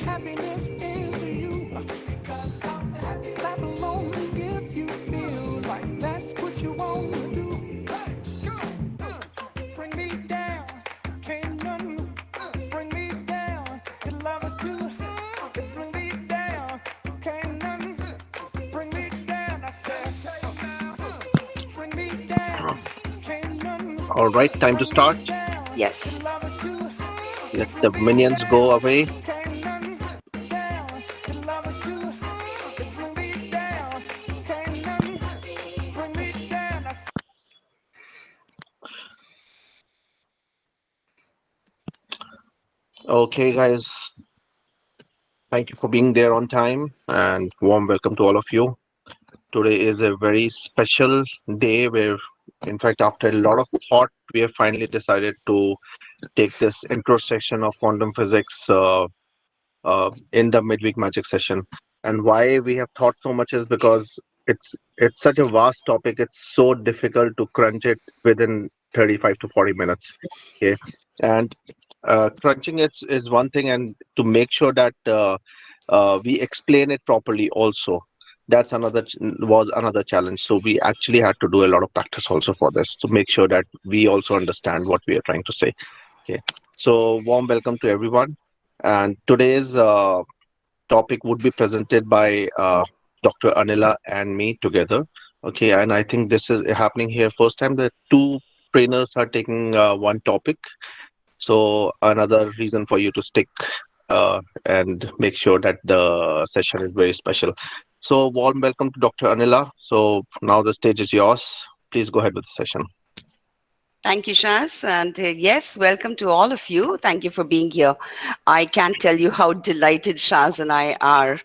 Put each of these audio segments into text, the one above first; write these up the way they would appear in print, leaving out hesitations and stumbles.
Happiness is you. Clap along if you feel like that's what you want to do. Hey, come on. Bring me down. Can't none bring me down. Your love is too high. Bring me down. Can't none bring me down. I said, bring me down. Can't none All right, time to bring me start. down. Your Yes. love is too high. Let the Bring me minions go down. away. Can't none down. Your love is too high. Bring me down. Can't none bring me down. I Okay, guys, thank you for being there on time and warm welcome to all of you. Today is a very special day where, in fact, after a lot of thought, we have finally decided to take this intro session of quantum physics in the midweek magic session. And why we have thought so much is because it's such a vast topic. It's so difficult to crunch it within 35 to 40 minutes. Okay, and crunching it is one thing, and to make sure that we explain it properly also. That's was another challenge. So we actually had to do a lot of practice also for this to make sure that we also understand what we are trying to say. Okay, so warm welcome to everyone. And today's topic would be presented by Dr. Anila and me together. Okay, and I think this is happening here first time that two trainers are taking one topic. So another reason for you to stick and make sure that the session is very special. So warm welcome to Dr. Anila. So now the stage is yours. Please go ahead with the session. Thank you, Shaz. And yes, welcome to all of you. Thank you for being here. I can't tell you how delighted Shaz and I are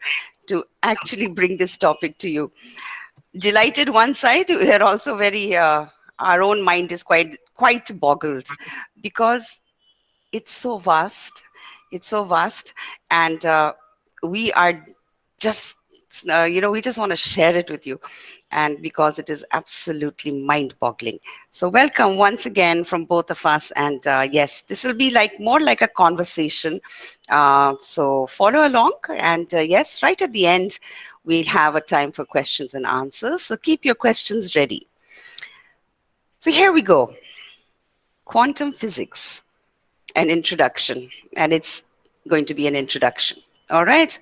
to actually bring this topic to you. Delighted one side, we are also very, our own mind is quite boggled because it's so vast. It's so vast. And we are just, we just want to share it with you. And because it is absolutely mind boggling. So, welcome once again from both of us. And yes, this will be like more like a conversation. So, follow along. And yes, right at the end, we'll have a time for questions and answers. So, keep your questions ready. So, here we go. Quantum physics, an introduction. And it's going to be an introduction. All right.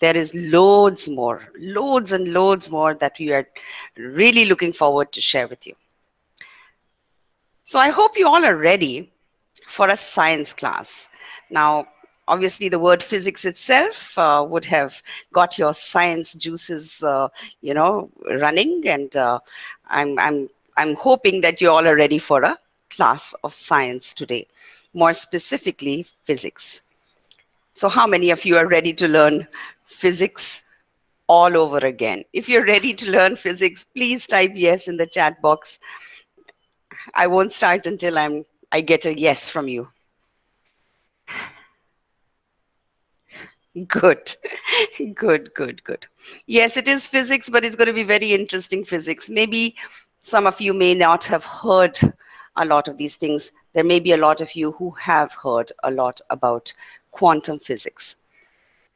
There is loads and loads more that we are really looking forward to share with you. So I hope you all are ready for a science class. Now, obviously, the word physics itself would have got your science juices, running, and I'm hoping that you all are ready for a class of science today, more specifically physics. So, how many of you are ready to learn physics all over again? If you're ready to learn physics, please type yes in the chat box. I won't start until I get a yes from you. Good. Good. Yes, it is physics, but it's going to be very interesting physics. Maybe some of you may not have heard a lot of these things. There may be a lot of you who have heard a lot about quantum physics.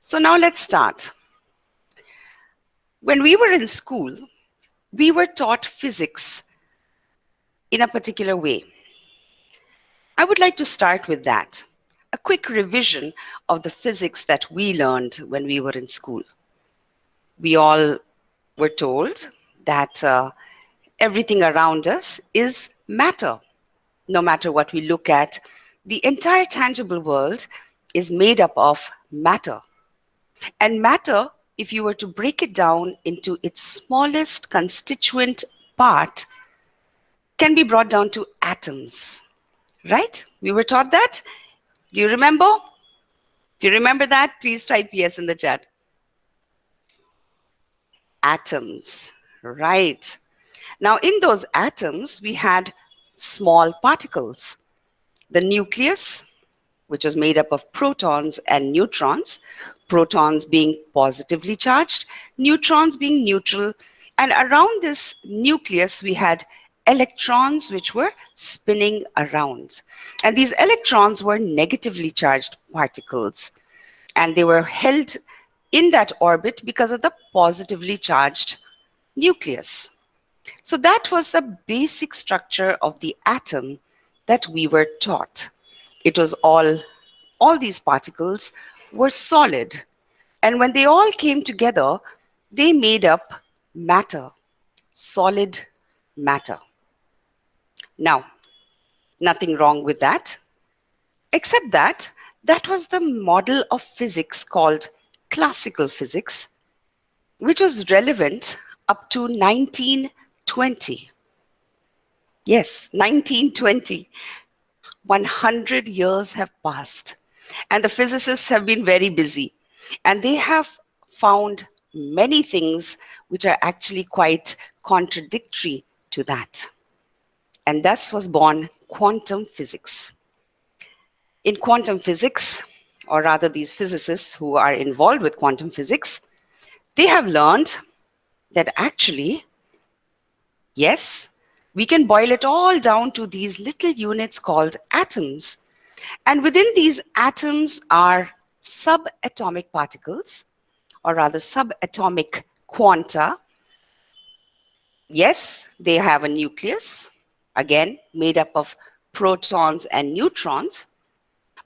So now let's start. When we were in school, we were taught physics in a particular way. I would like to start with that. A quick revision of the physics that we learned when we were in school. We all were told that everything around us is matter. No matter what we look at, the entire tangible world is made up of matter. And matter, if you were to break it down into its smallest constituent part, can be brought down to atoms. Right? We were taught that. Do you remember? If you remember that, please type yes in the chat. Atoms. Right. Now, in those atoms, we had small particles. The nucleus, which is made up of protons and neutrons, protons being positively charged, neutrons being neutral. And around this nucleus, we had electrons which were spinning around. And these electrons were negatively charged particles. and they were held in that orbit because of the positively charged nucleus. So that was the basic structure of the atom that we were taught. It was all these particles were solid, and when they all came together, they made up matter, solid matter. Now, nothing wrong with that, except that that was the model of physics called classical physics, which was relevant up to 1920. Yes, 1920. 100 years have passed, and the physicists have been very busy, and they have found many things which are actually quite contradictory to that. And thus was born quantum physics. In quantum physics, or rather, these physicists who are involved with quantum physics, they have learned that actually, yes, we can boil it all down to these little units called atoms. And within these atoms are subatomic particles, or rather subatomic quanta. Yes, they have a nucleus, again made up of protons and neutrons,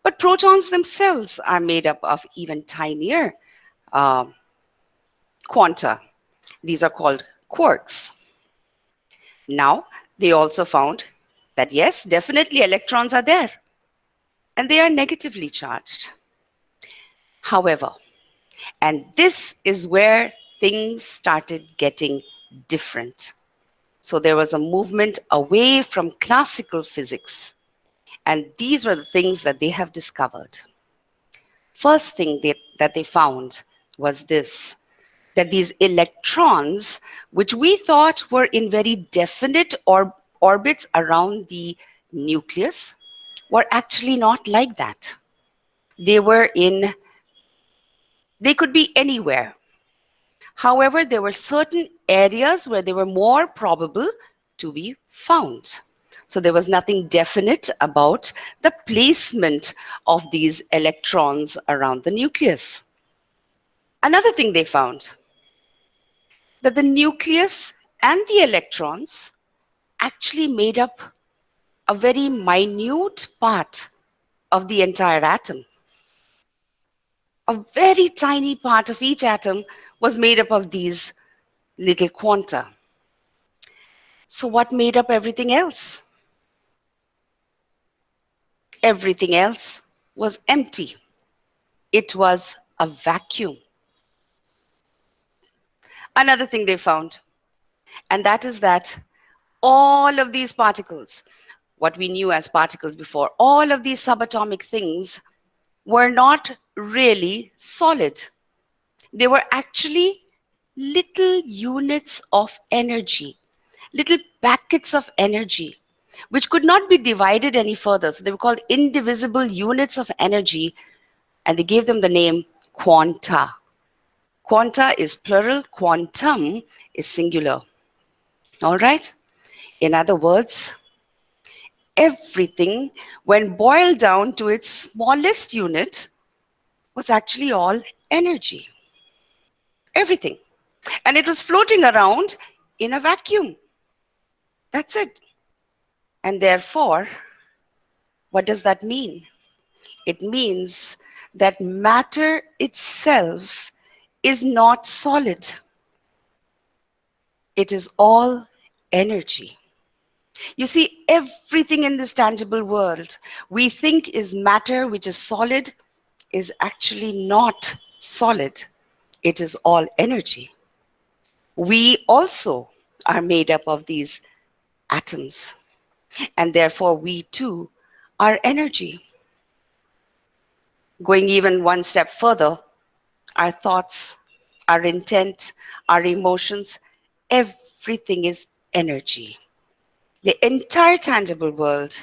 but protons themselves are made up of even tinier uh, quanta. These are called quarks. Now, they also found that yes, definitely electrons are there, and they are negatively charged. However, and this is where things started getting different. So there was a movement away from classical physics, and these were the things that they have discovered. First thing that they found was this, that these electrons, which we thought were in very definite orbits around the nucleus, were actually not like that. They were in, they could be anywhere. However, there were certain areas where they were more probable to be found. So there was nothing definite about the placement of these electrons around the nucleus. Another thing they found, that the nucleus and the electrons actually made up a very minute part of the entire atom. A very tiny part of each atom was made up of these little quanta. So, what made up everything else? Everything else was empty. It was a vacuum. Another thing they found, and that is that all of these particles, what we knew as particles before, all of these subatomic things were not really solid. They were actually little units of energy, little packets of energy, which could not be divided any further. So they were called indivisible units of energy, and they gave them the name quanta. Quanta is plural, quantum is singular. All right? In other words, everything, when boiled down to its smallest unit, was actually all energy. Everything. And it was floating around in a vacuum. That's it. And therefore, what does that mean? It means that matter itself is not solid. It is all energy. You see, everything in this tangible world we think is matter, which is solid, is actually not solid. It is all energy. We also are made up of these atoms, and therefore we too are energy. Going even one step further, our thoughts, our intent, our emotions, everything is energy. The entire tangible world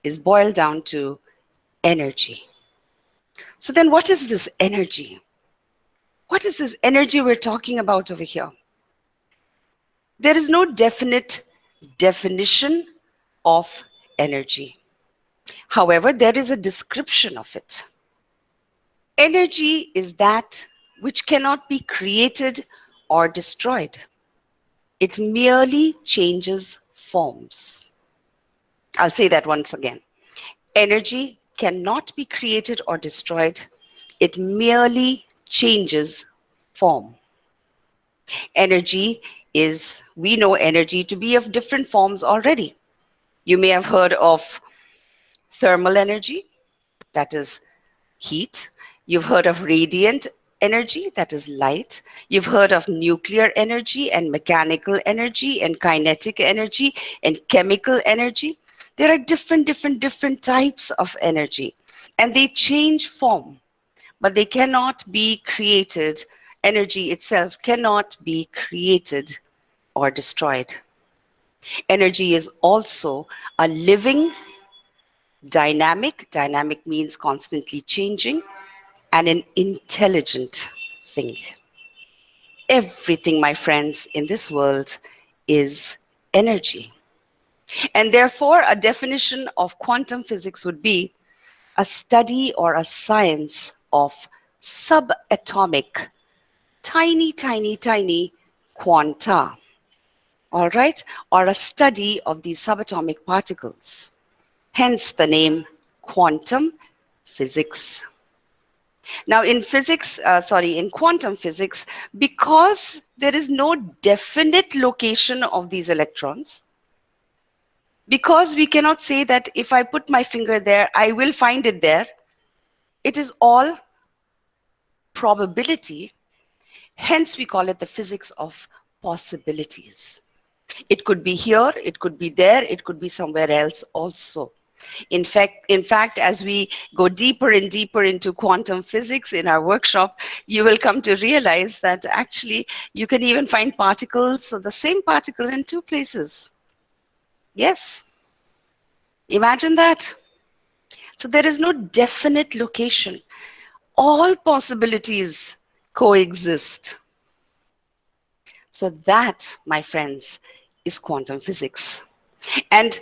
is boiled down to energy. So then what is this energy? What is this energy we're talking about over here? There is no definite definition of energy. However, there is a description of it. Energy is that which cannot be created or destroyed. It merely changes forms. I'll say that once again. Energy cannot be created or destroyed. It merely changes form. Energy is, we know energy to be of different forms already. You may have heard of thermal energy, that is heat. You've heard of radiant energy, that is light. You've heard of nuclear energy and mechanical energy and kinetic energy and chemical energy. There are different types of energy, and they change form, but they cannot be created. Energy itself cannot be created or destroyed. Energy is also a living, dynamic means constantly changing, and an intelligent thing. Everything, my friends, in this world is energy. And therefore, a definition of quantum physics would be a study or a science of subatomic, tiny quanta, all right, or a study of these subatomic particles. Hence the name quantum physics. Now, in quantum physics, because there is no definite location of these electrons, because we cannot say that if I put my finger there, I will find it there, it is all probability. Hence, we call it the physics of possibilities. It could be here, it could be there, it could be somewhere else also. In fact, as we go deeper and deeper into quantum physics in our workshop, you will come to realize that actually you can even find particles, the same particle in two places. Yes, imagine that. So there is no definite location. All possibilities coexist. So that, my friends, is quantum physics. And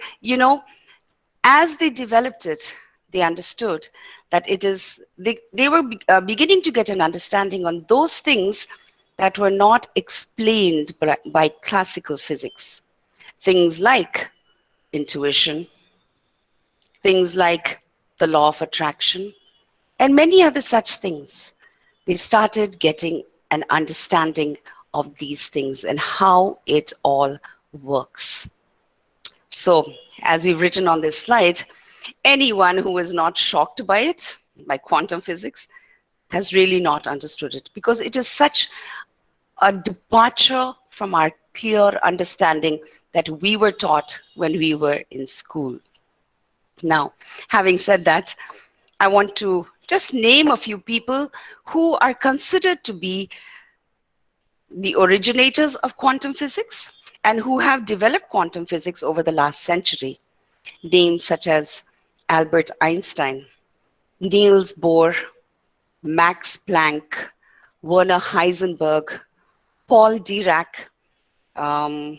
as they developed it, they understood that they were beginning to get an understanding on those things that were not explained by classical physics. Things like intuition, things like the law of attraction, and many other such things. They started getting an understanding of these things and how it all works. So, as we've written on this slide, anyone who is not shocked by it, by quantum physics, has really not understood it, because it is such a departure from our clear understanding that we were taught when we were in school. Now, having said that, I want to just name a few people who are considered to be the originators of quantum physics and who have developed quantum physics over the last century. Names such as Albert Einstein, Niels Bohr, Max Planck, Werner Heisenberg, Paul Dirac, um,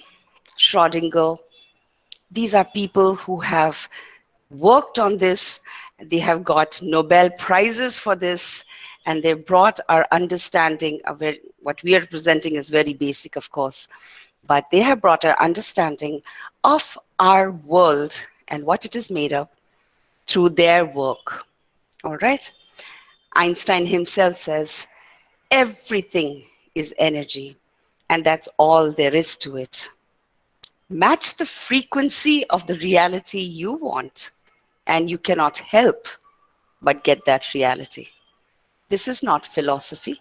Schrodinger. These are people who have worked on this. They have got Nobel Prizes for this, and they brought our understanding of it. What we are presenting is very basic, of course, but they have brought our understanding of our world and what it is made of through their work. All right? Einstein himself says, everything is energy, and that's all there is to it. Match the frequency of the reality you want, and you cannot help but get that reality. This is not philosophy.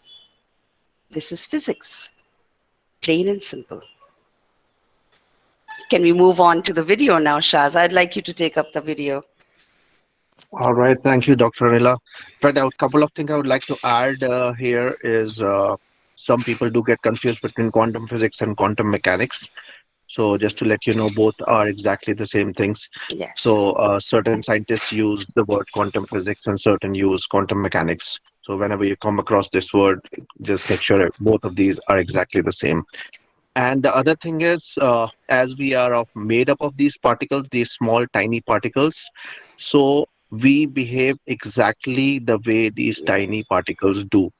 This is physics, plain and simple. Can we move on to the video now, Shaz? I'd like you to take up the video. All right, thank you, Dr. Anila. In fact, a couple of things I would like to add here is some people do get confused between quantum physics and quantum mechanics. So just to let you know, both are exactly the same things. Yes. So certain scientists use the word quantum physics and certain use quantum mechanics. So whenever you come across this word, just make sure both of these are exactly the same. And the other thing is, as we are made up of these particles, these small, tiny particles, so we behave exactly the way these tiny particles do.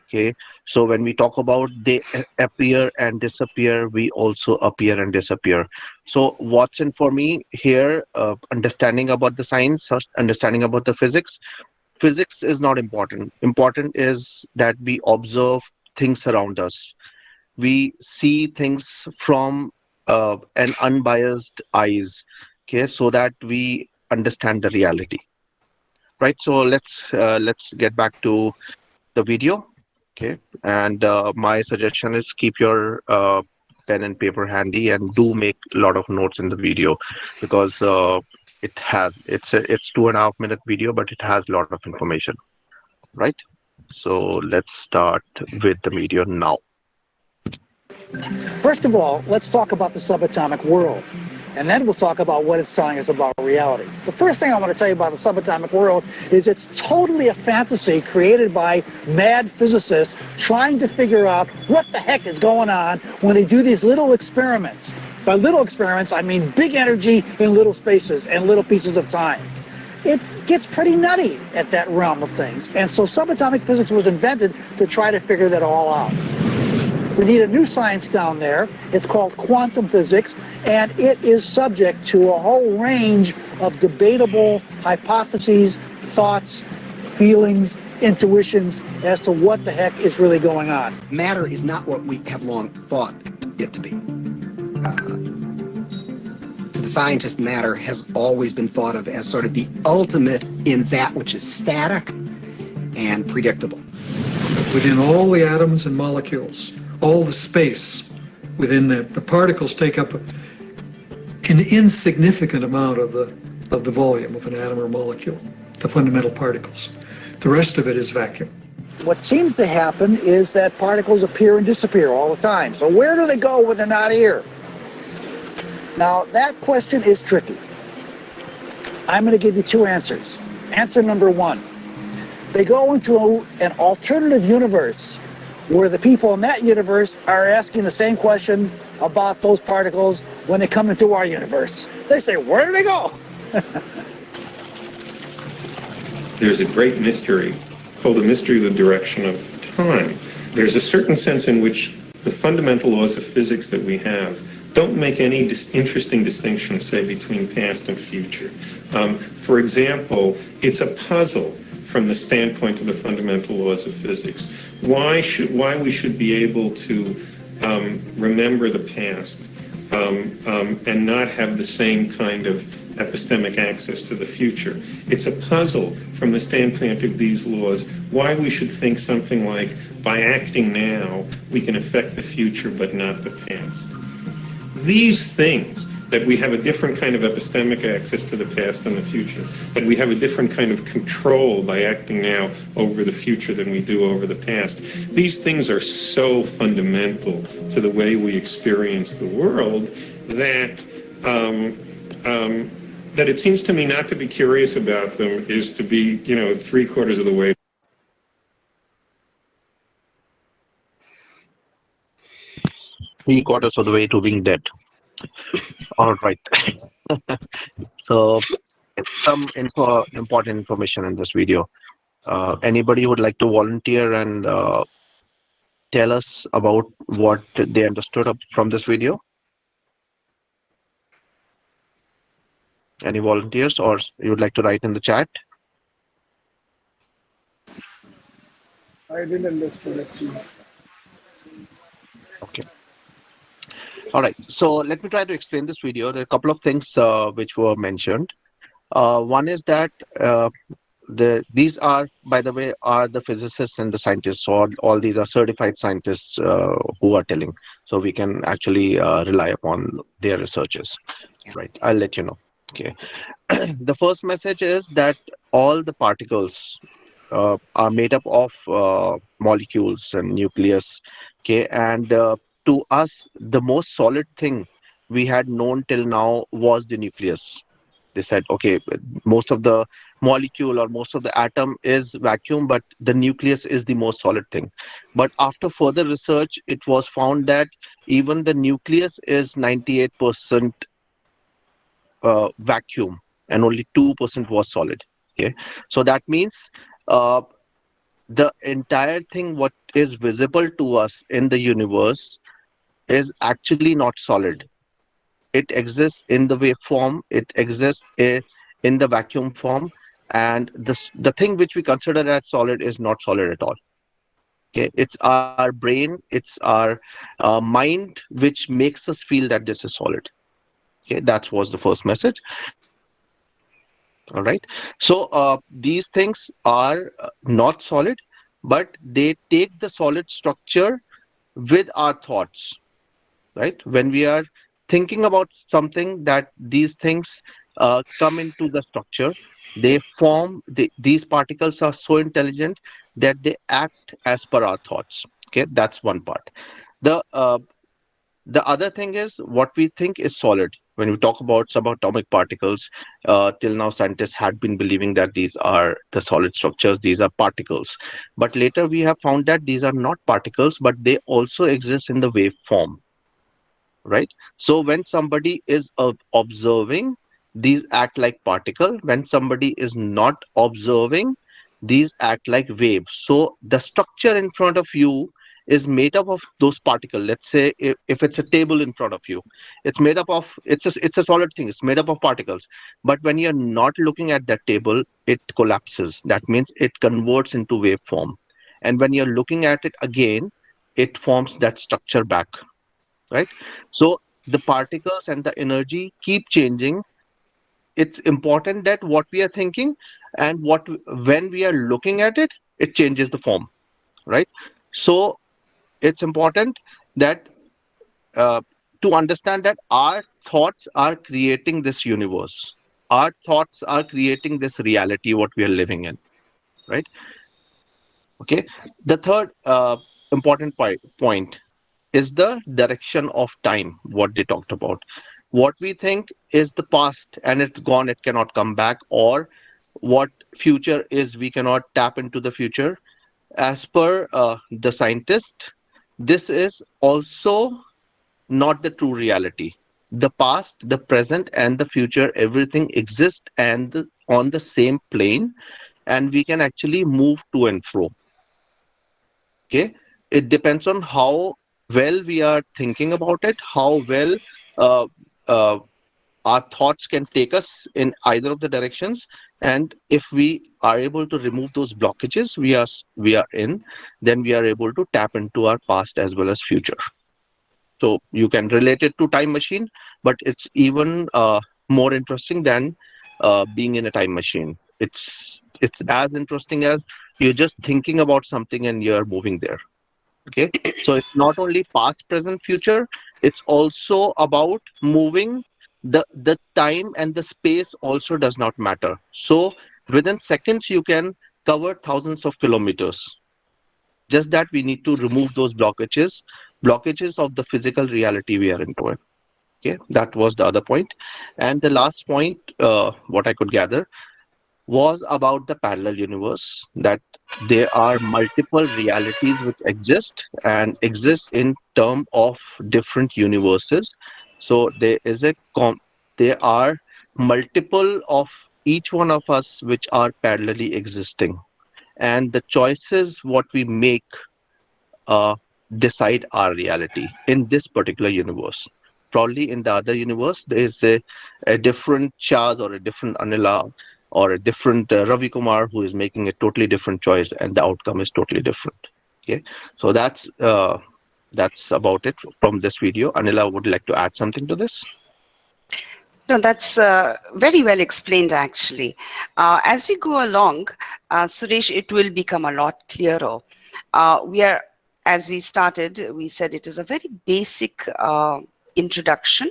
Okay, so when we talk about they appear and disappear, we also appear and disappear. So what's in for me here, understanding about the science, understanding about the physics. Physics is not important. Important is that we observe things around us. We see things from an unbiased eyes, okay, so that we understand the reality, right? So let's get back to the video. Okay, and my suggestion is keep your pen and paper handy and do make a lot of notes in the video, because it's 2.5 minute video, but it has a lot of information, right? So let's start with the video now. First of all, let's talk about the subatomic world, and then we'll talk about what it's telling us about reality. The first thing I want to tell you about the subatomic world is it's totally a fantasy created by mad physicists trying to figure out what the heck is going on when they do these little experiments. By little experiments, I mean big energy in little spaces and little pieces of time. It gets pretty nutty at that realm of things, and so subatomic physics was invented to try to figure that all out. We need a new science down there. It's called quantum physics, and it is subject to a whole range of debatable hypotheses, thoughts, feelings, intuitions as to what the heck is really going on. Matter is not what we have long thought it to be. To the scientist, matter has always been thought of as sort of the ultimate in that which is static and predictable. Within all the atoms and molecules, all the space within the particles take up an insignificant amount of the volume of an atom or molecule, the fundamental particles. The rest of it is vacuum. What seems to happen is that particles appear and disappear all the time. So where do they go when they're not here? Now, that question is tricky. I'm going to give you two answers. Answer number one, they go into an alternative universe where the people in that universe are asking the same question about those particles when they come into our universe. They say, where do they go? There's a great mystery called the mystery of the direction of time. There's a certain sense in which the fundamental laws of physics that we have don't make any interesting distinction, say, between past and future. For example, it's a puzzle from the standpoint of the fundamental laws of physics. Why we should be able to remember the past and not have the same kind of epistemic access to the future. It's a puzzle from the standpoint of these laws, why we should think something like, by acting now, we can affect the future but not the past. These things, that we have a different kind of epistemic access to the past and the future, that we have a different kind of control by acting now over the future than we do over the past. These things are so fundamental to the way we experience the world that that it seems to me not to be curious about them is to be, 3/4 of the way. 3/4 of the way to being dead. All right. So some important information in this video. Anybody would like to volunteer and tell us about what they understood from this video? Any volunteers, or you would like to write in the chat? I didn't understand actually. Okay. All right. So let me try to explain this video. There are a couple of things which were mentioned. One is that these are, by the way, are the physicists and the scientists. So all these are certified scientists who are telling. So we can actually rely upon their researches. Yeah. Right. I'll let you know. Okay. The first message is that all the particles are made up of molecules and nucleus. Okay. And to us, the most solid thing we had known till now was the nucleus. They said, okay, most of the molecule or most of the atom is vacuum, but the nucleus is the most solid thing. But after further research, it was found that even the nucleus is 98% vacuum and only 2% was solid. Okay, so that means uh, the entire thing what is visible to us in the universe is actually not solid. It exists in the wave form, it exists in the vacuum form, and the thing which we consider as solid is not solid at all. Okay, it's our brain, it's our mind which makes us feel that this is solid. Okay, that was the first message. All right. So these things are not solid, but they take the solid structure with our thoughts, right? When we are thinking about something, that these things come into the structure, they form, these particles are so intelligent that they act as per our thoughts. Okay, that's one part. The other thing is what we think is solid. When we talk about subatomic particles, till now scientists had been believing that these are the solid structures, these are particles. But later we have found that these are not particles, but they also exist in the wave form, right? So when somebody is observing, these act like particle. When somebody is not observing, these act like waves. So the structure in front of you is made up of those particles. Let's say if it's a table in front of you, it's made up of, it's a solid thing, it's made up of particles. But when you're not looking at that table, it collapses. That means it converts into wave form. And when you're looking at it again, it forms that structure back, right? So the particles and the energy keep changing. It's important that what we are thinking and what when we are looking at it, it changes the form, right? So it's important that uh, to understand that our thoughts are creating this universe, our thoughts are creating this reality what we are living in, right? Okay, the third important point is the direction of time, what they talked about. What we think is the past and it's gone, it cannot come back, or what future is, we cannot tap into the future. As per the scientist, this is also not the true reality. The past, the present, and the future, everything exists and on the same plane, and we can actually move to and fro. Okay, it depends on how well we are thinking about it, how well uh, uh, our thoughts can take us in either of the directions. And if we are able to remove those blockages we are in, then we are able to tap into our past as well as future. So you can relate it to time machine, but it's even more interesting than being in a time machine. It's as interesting as you're just thinking about something and you're moving there. Okay, so it's not only past, present, future, it's also about moving. The time and the space also does not matter. So within seconds you can cover thousands of kilometers. Just that we need to remove those blockages of the physical reality we are into it. Okay, that was the other point. And the last point, what I could gather, was about the parallel universe, that there are multiple realities which exist and exist in term of different universes. So there are multiple of each one of us which are parallelly existing, and the choices what we make uh, decide our reality in this particular universe. Probably in the other universe, there is a different Chaz or a different Anila or a different Ravi Kumar who is making a totally different choice, and the outcome is totally different. Okay, so that's about it from this video. Anila, would you like to add something to this? No, that's very well explained, actually. As we go along, Suresh, it will become a lot clearer. We are, as we started, we said it is a very basic introduction,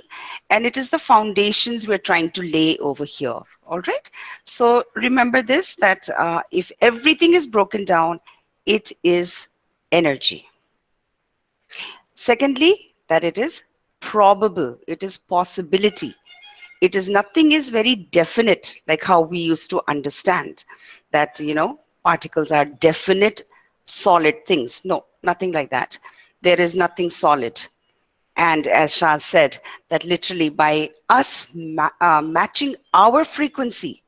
and it is the foundations we're trying to lay over here. All right. So remember this, that if everything is broken down, it is energy. Secondly, that it is probable, it is possibility. It is nothing is very definite like how we used to understand that, particles are definite solid things. No, nothing like that. There is nothing solid. And as Shah said, that literally by us matching our frequency,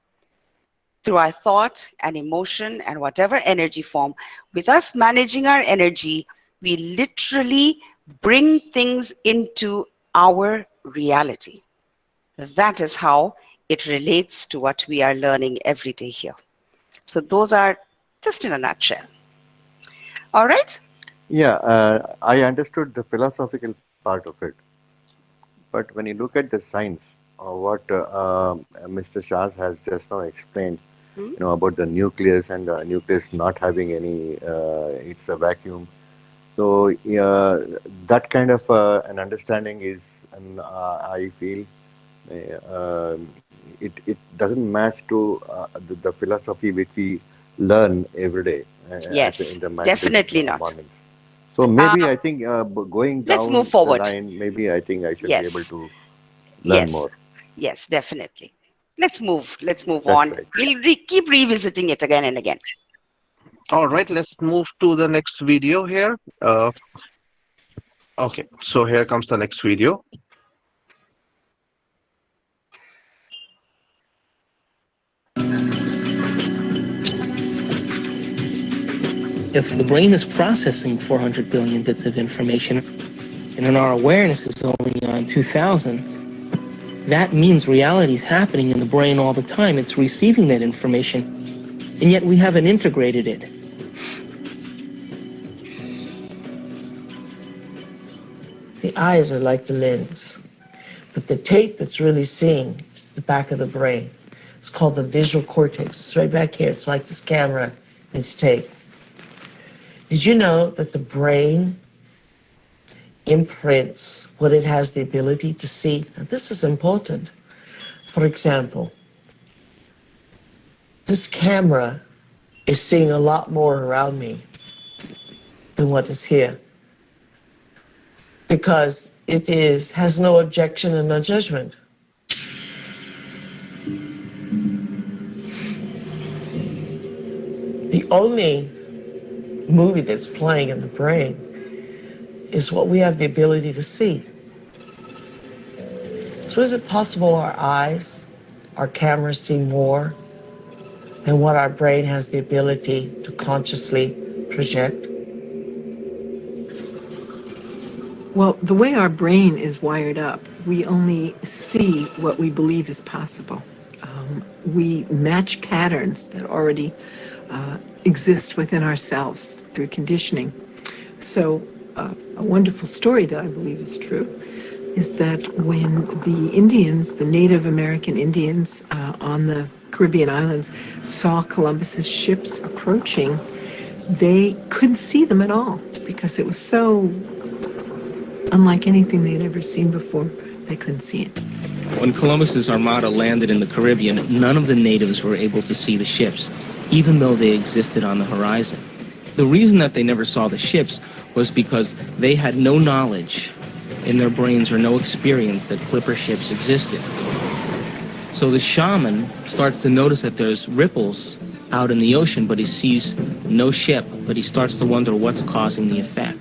through our thought and emotion and whatever energy form. With us managing our energy, we literally bring things into our reality. That is how it relates to what we are learning every day here. So those are just in a nutshell. All right? Yeah, I understood the philosophical part of it. But when you look at the science, what Mr. Shaz has just now explained, Hmm? about the nucleus and the nucleus not having any, it's a vacuum. So that kind of an understanding is, and I feel it doesn't match to the philosophy which we learn every day in Yes, the mindfulness definitely not. morning. So Uh, maybe I think going let's move down the forward. line, maybe I think I should be able Yes, to learn yes, more. yes, definitely. Let's move That's on. right. We'll keep revisiting it again and again. All right, let's move to the next video here. Okay, so here comes the next video. If the brain is processing 400 billion bits of information, and then our awareness is only on 2,000, that means reality is happening in the brain all the time. It's receiving that information, and yet we haven't integrated it. The eyes are like the lens, but the tape that's really seeing is the back of the brain. It's called the visual cortex. It's right back here. It's like this camera. It's tape. Did you know that the brain imprints what it has the ability to see? Now, this is important. For example, this camera is seeing a lot more around me than what is here, because it has no objection and no judgment. The only movie that's playing in the brain is what we have the ability to see. So is it possible our eyes, our cameras see more than what our brain has the ability to consciously project? Well, the way our brain is wired up, we only see what we believe is possible. We match patterns that already exist within ourselves through conditioning. So a wonderful story that I believe is true is that when the Indians, the Native American Indians on the Caribbean islands saw Columbus's ships approaching, they couldn't see them at all because it was so unlike anything they'd ever seen before. They couldn't see it. When Columbus's armada landed in the Caribbean, none of the natives were able to see the ships, even though they existed on the horizon. The reason that they never saw the ships was because they had no knowledge in their brains or no experience that clipper ships existed. So the shaman starts to notice that there's ripples out in the ocean, but he sees no ship, but he starts to wonder what's causing the effect.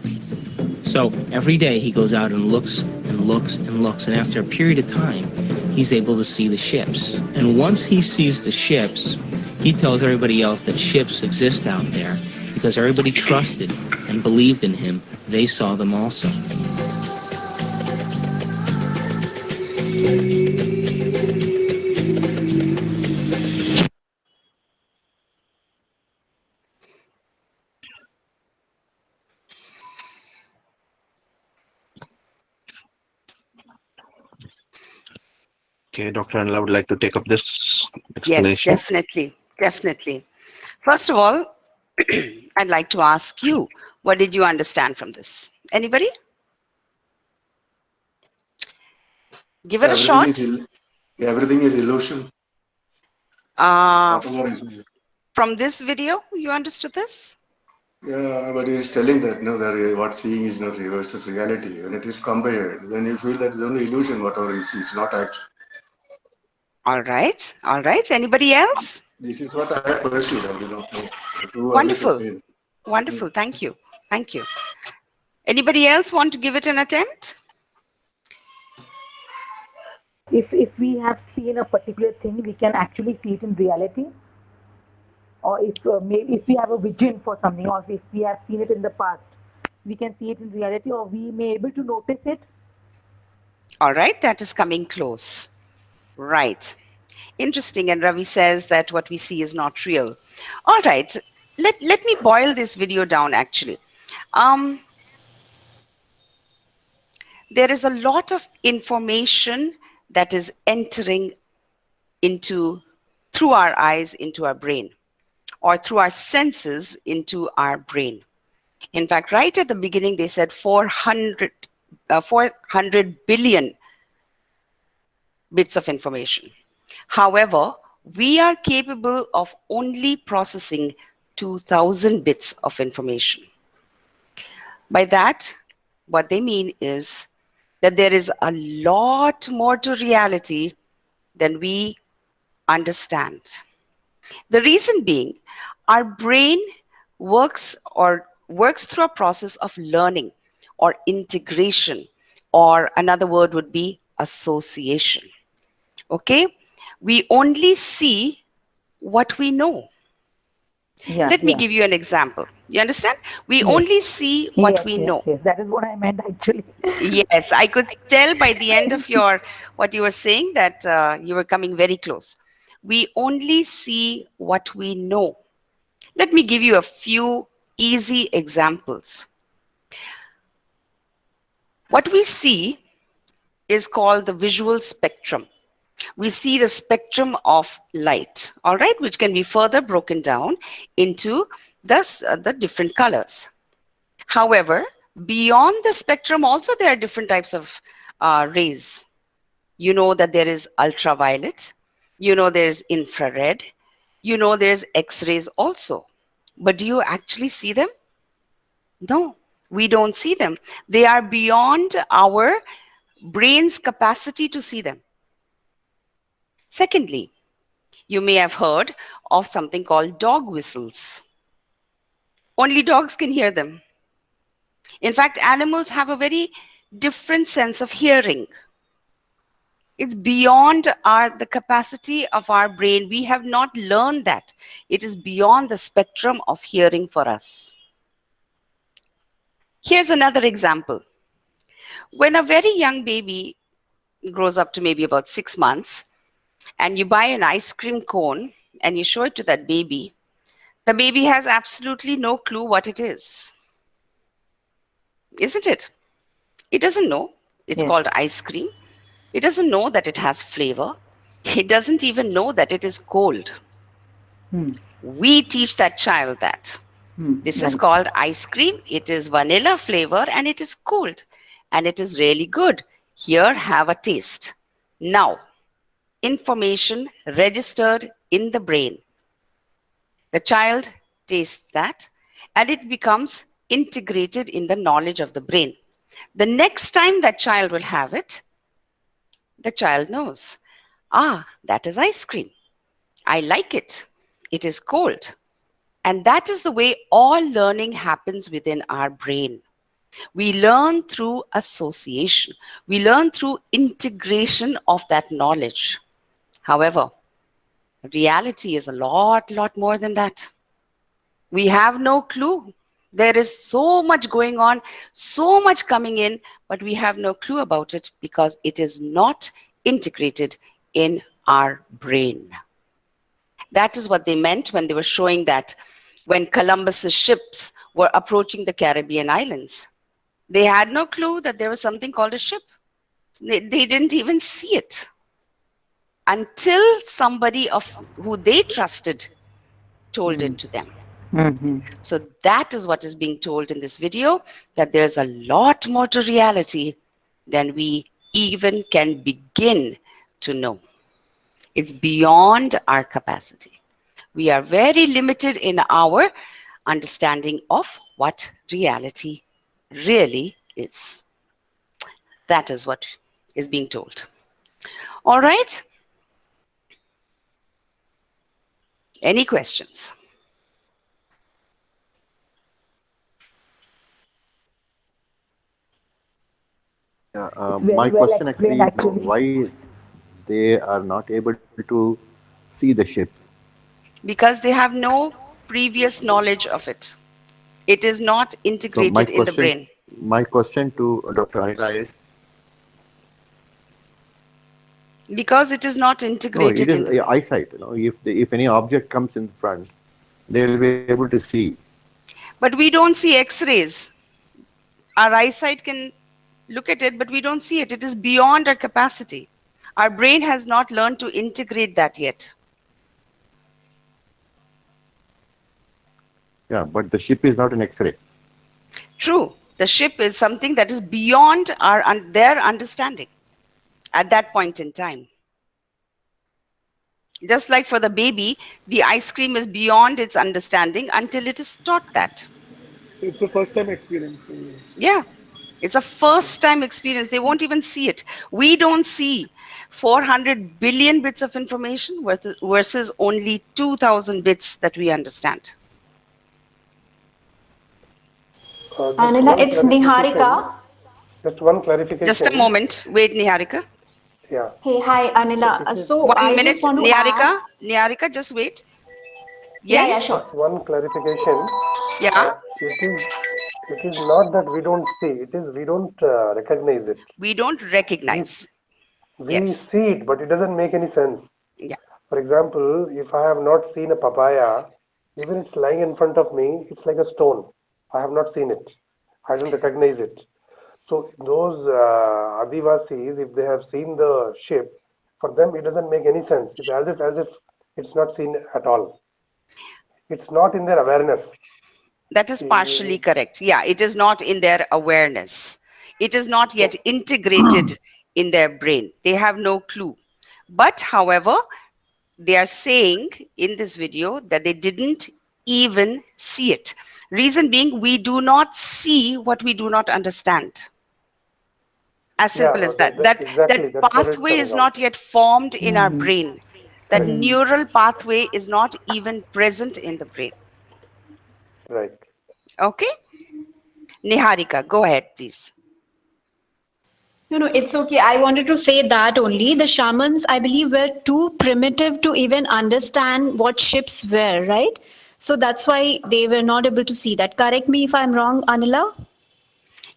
So every day he goes out and looks and looks and looks, and after a period of time, he's able to see the ships. And once he sees the ships, he tells everybody else that ships exist out there because everybody trusted and believed in him. They saw them also. Okay, Dr. Anila would like to take up this Yes, explanation. definitely. Definitely. First of all, I'd like to ask you, what did you understand from this? Anybody? Give it a Everything is shot. everything is illusion. Uh, Whatever is, from this video, you understood this? yeah, but he is telling that no, that what seeing is not versus reality. When it is compared, then you feel that it's only illusion. Whatever you see, it's not actual. All right. All right. Anybody else? This is what I perceive. I do not know. Too early to Wonderful. say. Wonderful. Thank you. Thank you. Anybody else want to give it an attempt? If we have seen a particular thing, we can actually see it in reality. or if maybe if we have a vision for something, or if we have seen it in the past, we can see it in reality, or we may able to notice it. All right, that is coming close. Right. Interesting. And Ravi says that what we see is not real. All right. Let me boil this video down actually. Um, there is a lot of information that is entering into through our eyes into our brain, or through our senses into our brain. In fact, right at the beginning, they said 400 billion bits of information. However, we are capable of only processing 2000 bits of information. By that, what they mean is that there is a lot more to reality than we understand. The reason being, our brain works through a process of learning or integration, or another word would be association. Okay? We only see what we know. Yeah, Let me yeah. give you an example. You understand? We Yes. only see what Yes, we yes, know. yes. That is what I meant actually. Yes, I could tell by the end of what you were saying that you were coming very close. We only see what we know. Let me give you a few easy examples. What we see is called the visual spectrum. We see the spectrum of light, all right, which can be further broken down into the different colors. However, beyond the spectrum also there are different types of rays. You know that there is ultraviolet, you know there's infrared, you know there's X-rays also. But do you actually see them? No, we don't see them. They are beyond our brain's capacity to see them. Secondly, you may have heard of something called dog whistles. Only dogs can hear them. In fact, animals have a very different sense of hearing. It's beyond the capacity of our brain. We have not learned that. It is beyond the spectrum of hearing for us. Here's another example. When a very young baby grows up to maybe about 6 months, and you buy an ice cream cone and you show it to that baby, the baby has absolutely no clue what it is. Isn't it? It doesn't know. It's Yes. called ice cream. It doesn't know that it has flavor. It doesn't even know that it is cold. Hmm. We teach that child that. This That is is. called ice cream. It is vanilla flavor and it is cold and it is really good. Here, have a taste. Now, information registered in the brain. The child tastes that and it becomes integrated in the knowledge of the brain. The next time that child will have it, the child knows, that is ice cream. I like it. It is cold. And that is the way all learning happens within our brain. We learn through association. We learn through integration of that knowledge. However, reality is a lot more than that. We have no clue. There is so much going on, so much coming in, but we have no clue about it because it is not integrated in our brain. That is what they meant when they were showing that when Columbus's ships were approaching the Caribbean islands. They had no clue that there was something called a ship. They didn't even see it until somebody of who they trusted told it to them. Mm-hmm. So that is what is being told in this video, that there's a lot more to reality than we even can begin to know. It's beyond our capacity. We are very limited in our understanding of what reality really is. That is what is being told. All right. Any questions? Yeah, It's my very well question explained actually is actually. why they are not able to see the ship. Because they have no previous knowledge of it. It is not So integrated in the brain. my question to Dr. Anila is, Because it is not no, it integrated is in the brain. eyesight. If any object comes in front, they will be able to see. But we don't see X-rays. Our eyesight can look at it, but we don't see it. It is beyond our capacity. Our brain has not learned to integrate that yet. Yeah, but the ship is not an X-ray. True, the ship is something that is beyond their understanding at that point in time. Just like for the baby, the ice cream is beyond its understanding until it is taught that. So it's a first time experience for you. Yeah, it's a first time experience. They won't even see it. We don't see 400 billion bits of information versus only 2,000 bits that we understand. Anila, it's Niharika. Just one Just a clarification. moment. Wait, Niharika. Yeah. Hey, hi, Anila. So One I just minute. want to add. Niharika, just wait. Yeah, yeah, Yes? sure. Just one clarification. Yeah? It is not that we don't see. It is we don't recognize it. We don't We recognize. we Yes. see it, but it doesn't make any sense. Yeah. For example, if I have not seen a papaya, even it's lying in front of me, it's like a stone. I have not seen it. I don't recognize it. So those Adivasis, if they have seen the ship, for them it doesn't make any sense. It's as if it's not seen at all. It's not in their awareness. That is partially correct. Yeah, it is not in their awareness. It is not yet integrated in their brain. They have no clue. But, however, they are saying in this video that they didn't even see it. Reason being, we do not see what we do not understand. As simple as that. That's exactly. That That's what it's pathway coming is out. not yet formed in our brain. That Correct. neural pathway is not even present in the brain. Right. Okay? Niharika, go ahead, please. No, it's okay. I wanted to say that only. The shamans, I believe, were too primitive to even understand what ships were, right? So that's why they were not able to see that. Correct me if I'm wrong, Anila.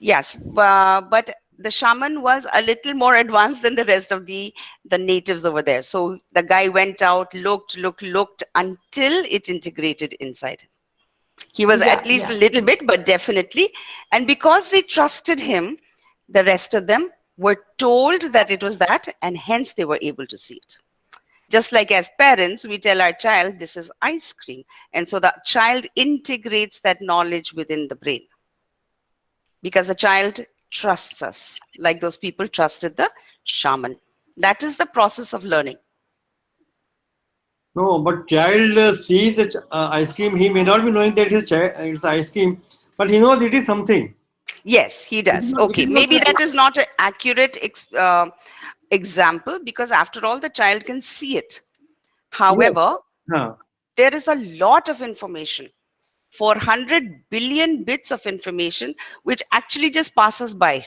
Yes, but the shaman was a little more advanced than the rest of the natives over there. So the guy went out, looked until it integrated inside him. He was Yeah, at least a yeah. little bit, but definitely. And because they trusted him, the rest of them were told that it was that, and hence they were able to see it. Just like as parents, we tell our child, this is ice cream. And so the child integrates that knowledge within the brain because the child trusts us, like those people trusted the shaman. That is the process of learning. No, but child sees the ice cream. He may not be knowing that it's ice cream, but he knows it is something. Yes, he does. It Okay, is not maybe like that is not an accurate example because after all, the child can see it. yes. However, Huh. there is a lot of information, 400 billion bits of information, which actually just passes by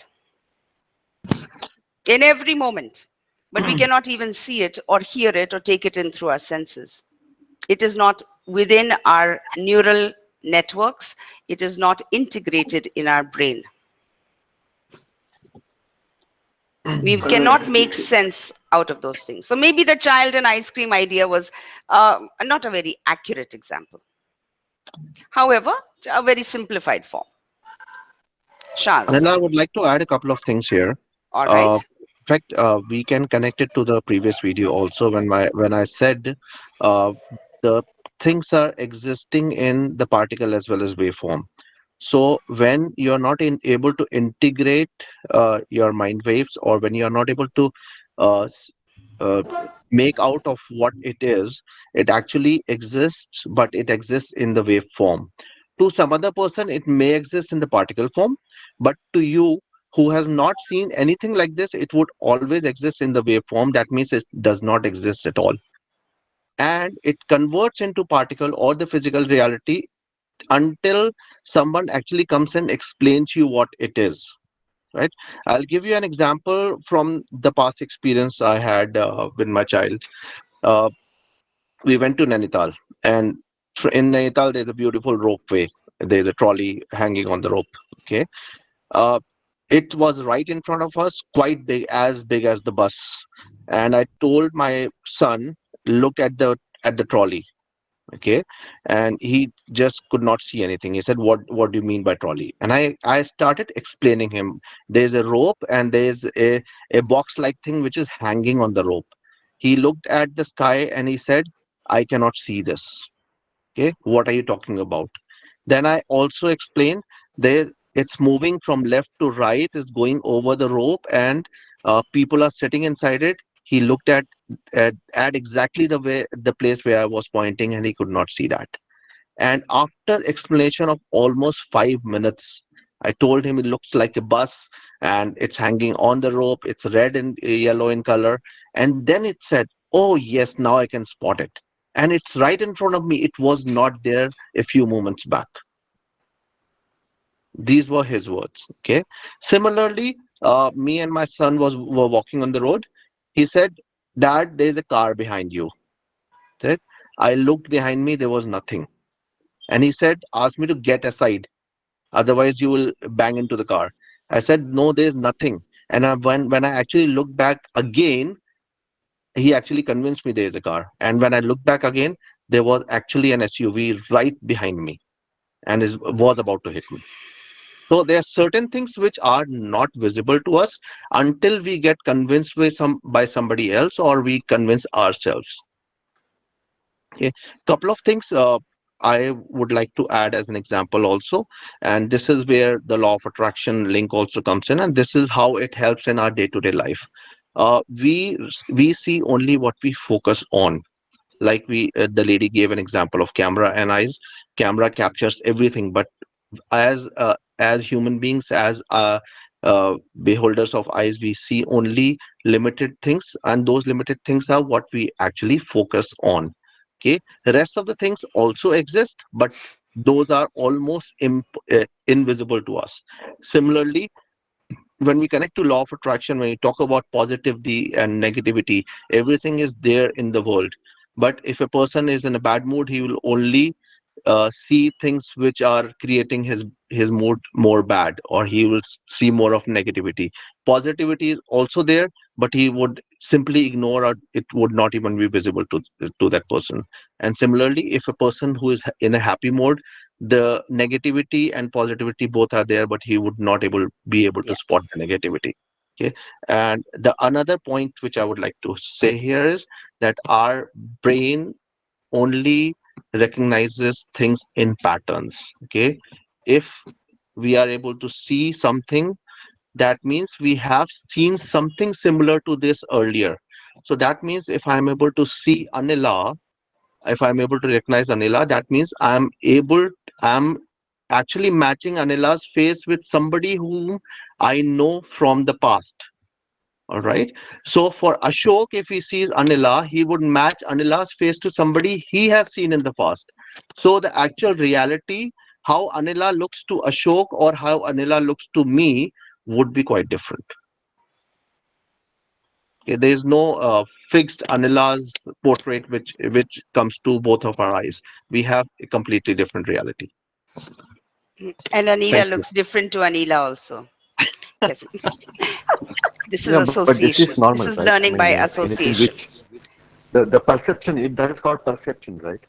in every moment. But we cannot even see it or hear it or take it in through our senses. It is not within our neural networks. It is not integrated in our brain. We cannot make sense out of those things. So maybe the child and ice cream idea was not a very accurate example. However, a very simplified form. Shaz. Anila, I would like to add a couple of things here. All right. In fact, we can connect it to the previous video also when I said uh, the things are existing in the particle as well as waveform. So when you're not able to integrate your mind waves, or when you're not able to uh, s- uh, make out of what it is, it actually exists, but it exists in the wave form. To some other person, it may exist in the particle form, but to you who has not seen anything like this, it would always exist in the wave form. That means it does not exist at all. And it converts into particle or the physical reality until someone actually comes and explains you what it is, right? I'll give you an example from the past experience I had with my child. uh, we went to Nainital, and in Nainital, there's a beautiful ropeway. There's a trolley hanging on the rope. Okay. Uh, it was right in front of us, quite big as the bus. And I told my son, look at the trolley. Okay. And he just could not see anything. He said, what do you mean by trolley? And I started explaining him, there's a rope and there's a box like thing which is hanging on the rope. He looked at the sky and he said, I cannot see this. Okay, what are you talking about? Then I also explained there it's moving from left to right, it's going over the rope, and people are sitting inside it. He looked at exactly the place where I was pointing, and he could not see that. And after explanation of almost 5 minutes, I told him it looks like a bus and it's hanging on the rope. It's red and yellow in color. And then it said, oh, yes, now I can spot it. And it's right in front of me. It was not there a few moments back. These were his words. Okay. Similarly, me and my son were walking on the road. He said, Dad, there's a car behind you. Said, I looked behind me, there was nothing. And he said, ask me to get aside, otherwise you will bang into the car. I said, no, there's nothing. And when I actually looked back again, he actually convinced me there's a car. And when I looked back again, there was actually an SUV right behind me and it was about to hit me. So there are certain things which are not visible to us until we get convinced by somebody else or we convince ourselves. Okay, couple of things I would like to add as an example also, and this is where the law of attraction link also comes in, and this is how it helps in our day-to-day life. We see only what we focus on. Like the lady gave an example of camera and eyes. Camera captures everything, but as human beings, as beholders of eyes, we see only limited things, and those limited things are what we actually focus on. Okay, the rest of the things also exist, but those are almost invisible to us. Similarly, when we connect to law of attraction, when we talk about positivity and negativity, everything is there in the world. But if a person is in a bad mood, he will only see things which are creating his mood more bad, or he will see more of negativity. Positivity is also there, but he would simply ignore, or it would not even be visible to that person. And similarly, if a person who is in a happy mode, the negativity and positivity both are there, but he would not be able to Yes. spot the negativity. Okay. And the another point which I would like to say here is that our brain only recognizes things in patterns. Okay, if we are able to see something, that means we have seen something similar to this earlier. So that means if I'm able to see Anila, if I'm able to recognize Anila, that means I'm actually matching Anila's face with somebody whom I know from the past. All right. So for Ashok, if he sees Anila, he would match Anila's face to somebody he has seen in the past. So the actual reality, how Anila looks to Ashok or how Anila looks to me, would be quite different. Okay, there is no fixed Anila's portrait which comes to both of our eyes. We have a completely different reality. And Thank Anila you. looks different to Anila also. Yes. This is Yeah, but this is association. This normal, is right? I learning mean, by anything association. which the perception, that is called perception, right?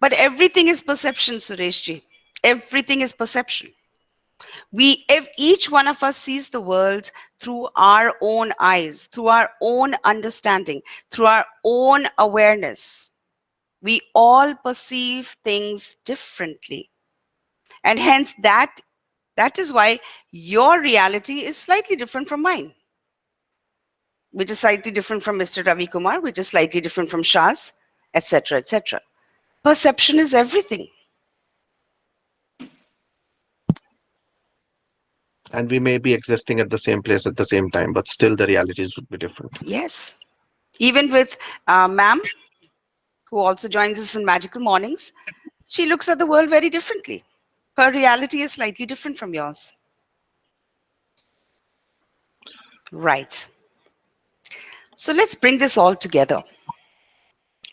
But everything is perception, Sureshji. Everything is perception. If each one of us sees the world through our own eyes, through our own understanding, through our own awareness, we all perceive things differently. And hence that is why your reality is slightly different from mine, which is slightly different from Mr. Ravi Kumar, which is slightly different from Shaz, etc., etc. Perception is everything. And we may be existing at the same place at the same time, but still the realities would be different. Yes. Even with Ma'am, who also joins us in Magical Mornings, she looks at the world very differently. Her reality is slightly different from yours. Right. So let's bring this all together.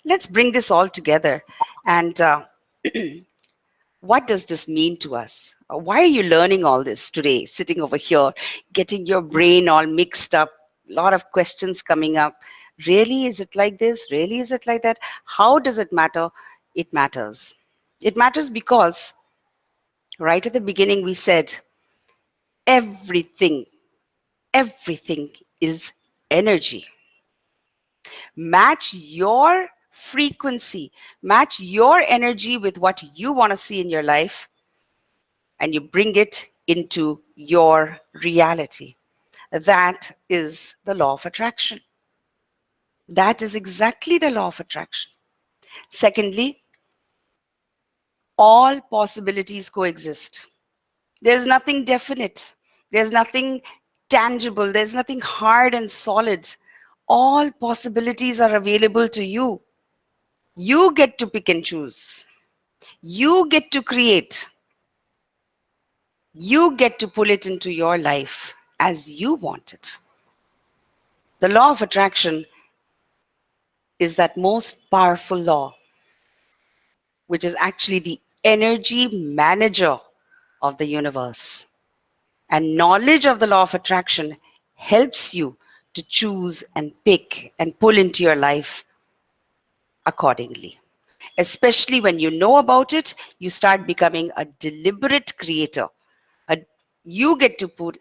Let's bring this all together. And what does this mean to us? Why are you learning all this today, sitting over here, getting your brain all mixed up, a lot of questions coming up? Really, is it like this? Really, is it like that? How does it matter? It matters. It matters because right at the beginning we said everything, everything is energy. Match your frequency, match your energy with what you want to see in your life, and you bring it into your reality. That is the law of attraction. That is exactly the law of attraction. Secondly, all possibilities coexist. There's nothing definite, there's nothing tangible, there's nothing hard and solid. All possibilities are available to you. You get to pick and choose. You get to create. You get to pull it into your life as you want it. The law of attraction is that most powerful law, which is actually the energy manager of the universe. And knowledge of the law of attraction helps you to choose and pick and pull into your life accordingly. Especially when you know about it, you start becoming a deliberate creator. A, you get to pull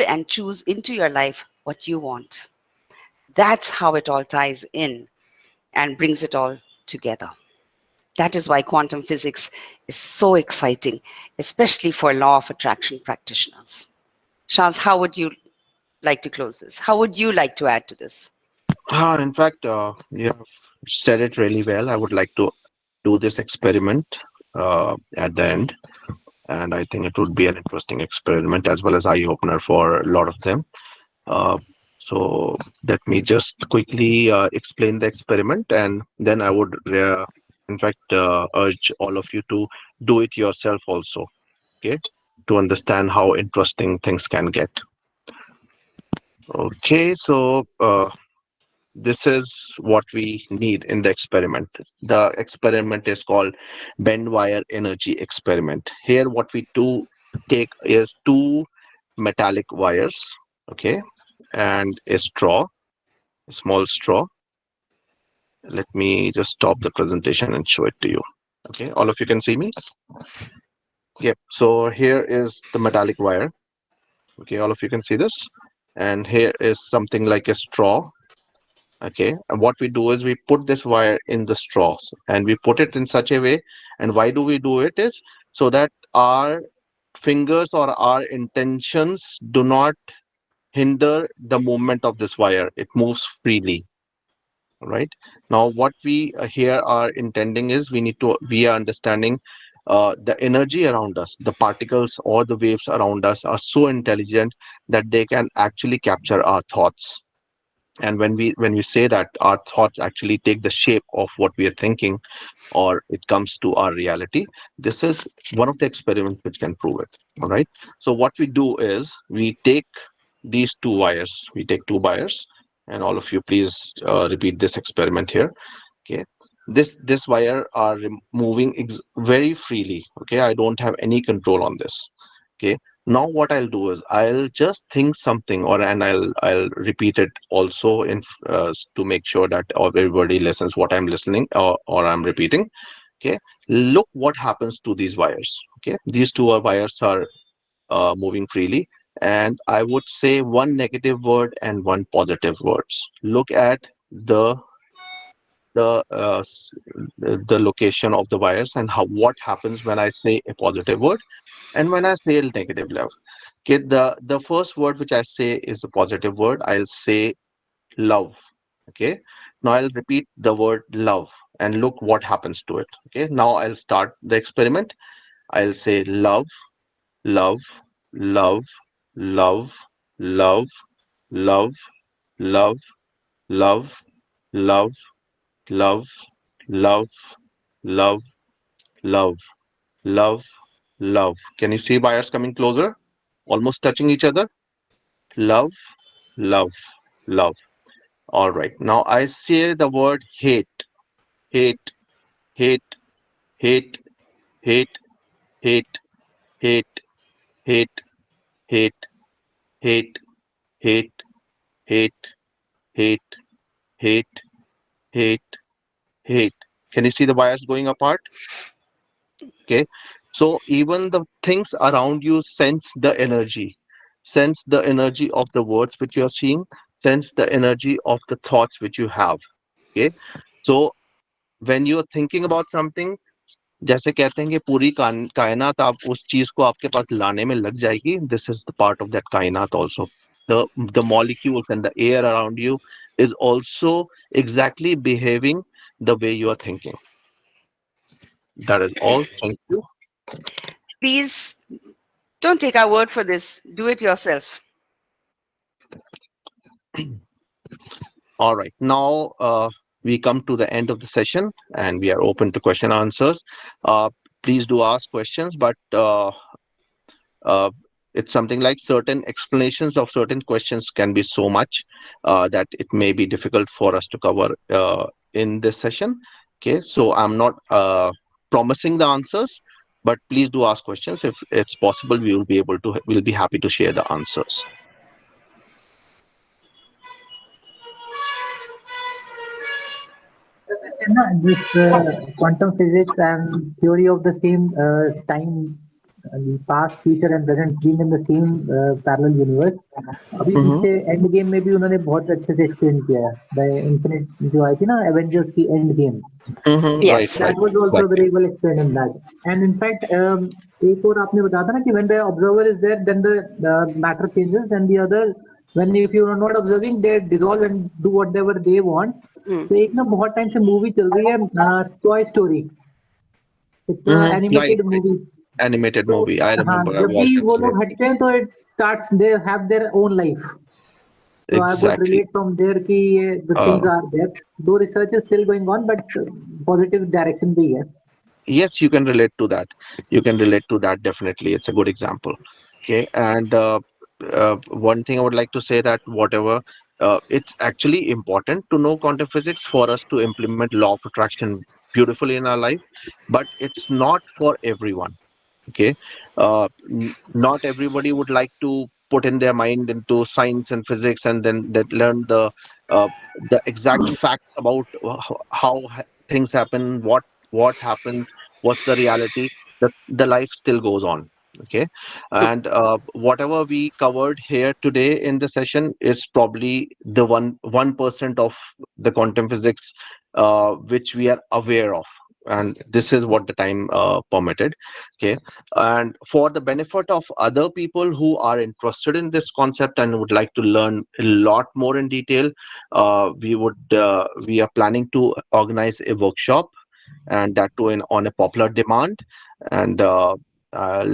and choose into your life what you want. That's how it all ties in and brings it all together. That is why quantum physics is so exciting, especially for law of attraction practitioners. Shaz, how would you like to close this? How would you like to add to this? In fact, you have said it really well. I would like to do this experiment at the end, and I think it would be an interesting experiment as well as eye opener for a lot of them. Uh, so let me just quickly explain the experiment, and then I would, in fact, urge all of you to do it yourself also. Okay, to understand how interesting things can get. Okay, so this is what we need in the experiment. The experiment is called bend wire energy experiment. Here, what we do take is two metallic wires, okay, and a straw, a small straw. Let me just stop the presentation and show it to you. Okay, all of you can see me. Yep. So here is the metallic wire. Okay, all of you can see this, and here is something like a straw. Okay, and what we do is we put this wire in the straws and we put it in such a way. And why do we do it is so that our fingers or our intentions do not hinder the movement of this wire. It moves freely. Right now, what we here are intending is we are understanding the energy around us. The particles or the waves around us are so intelligent that they can actually capture our thoughts. And when we say that, our thoughts actually take the shape of what we are thinking, or it comes to our reality. This is one of the experiments which can prove it. All right, so what we do is we take these two wires, and all of you please repeat this experiment here. Okay, this wire are moving very freely. Okay, I don't have any control on this. Okay, now what I'll do is I'll just think something, and I'll repeat it also in to make sure that everybody listens what I'm listening, or I'm repeating. Okay, look what happens to these wires. Okay, these two wires are moving freely, and I would say one negative word and one positive words. Look at the uh, s- the location of the wires, and how what happens when I say a positive word and when I say a negative word. Okay, the first word which I say is a positive word. I'll say love. Okay, now I'll repeat the word love and look what happens to it. Okay, now I'll start the experiment. I'll say love, love, love, love, love, love, love, love, love, love, love, love, love, love, love. Can you see wires coming closer, almost touching each other? Love, love, love. All right. Now I say the word hate, hate, hate, hate, hate, hate, hate, hate, hate, hate, hate, hate, hate, hate, hate, hate. Can you see the wires going apart? Okay. So even the things around you sense the energy of the words which you're seeing, sense the energy of the thoughts which you have. Okay. So when you're thinking about something, जैसे कहते हैं कि पूरी कायनात आप उस चीज को आपके पास लाने में लग जाएगी, this is the part of that कायनात also. The molecules and the air around you is also exactly behaving the way you are thinking. That is all. Thank you. Please don't take our word for this. Do it yourself. All right. Now we come to the end of the session and we are open to question answers. Please do ask questions, but uh, it's something like certain explanations of certain questions can be so much that it may be difficult for us to cover in this session. Okay. So I'm not promising the answers, but please do ask questions. If it's possible, we'll be happy to share the answers. This quantum physics and theory of the same time, the past, future and present being in the same parallel universe. अभी पीछे end game में भी उन्होंने बहुत अच्छे से explain किया है द इन्फिनिट जो आई थी ना एवेंजर्स की end game Right, right, that was also exactly. very well explained in that. And in fact, एक और आपने बताया था ना कि when the observer is there, then the matter changes, and the other, when if you are not observing, they dissolve and do whatever they want. तो एक ना बहुत टाइम से मूवी चल रही है toy story, it's Right, animated right. Movie. Animated तो movie. I हाँ, remember. I जब भी watched it वो लोग recently. हटते हैं तो it starts, they have their own life. So I would Exactly. relate from there कि ये the things are there. Though research is still going on, but positive direction भी है. Yes, you can relate to that. You can relate to that definitely. It's a good example. Okay, and one thing I would like to say that whatever it's actually important to know quantum physics for us to implement law of attraction beautifully in our life, but it's not for everyone. Okay, not everybody would like to put in their mind into science and physics and then that learn uh, the exact facts about things happen, what happens, what's the reality. The life still goes on. Okay, and whatever we covered here today in the session is probably the 1% of the quantum physics which we are aware of, and this is what the time permitted. Okay, and for the benefit of other people who are interested in this concept and would like to learn a lot more in detail, we are planning to organize a workshop, and that too on a popular demand. And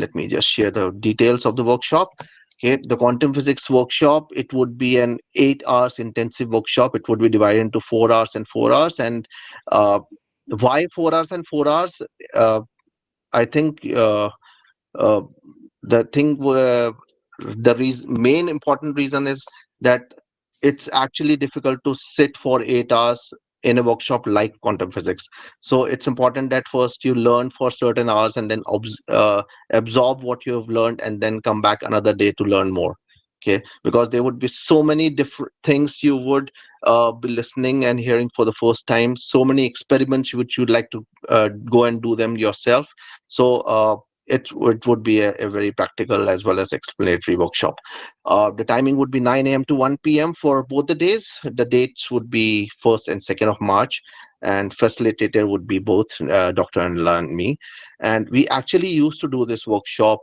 let me just share the details of the workshop. Okay, the quantum physics workshop, it would be an 8 hours intensive workshop. It would be divided into 4 hours and 4 hours. And why 4 hours and 4 hours? I think uh, the thing the main important reason is that it's actually difficult to sit for 8 hours in a workshop like quantum physics. So it's important that first you learn for certain hours and then absorb what you have learned and then come back another day to learn more. Okay, because there would be so many different things you would be listening and hearing for the first time, so many experiments which you'd like to go and do them yourself. So it would be a very practical as well as explanatory workshop. The timing would be 9 a.m. to 1 p.m. for both the days. The dates would be 1st and 2nd of March, and facilitator would be both Dr. Anila and me. And we actually used to do this workshop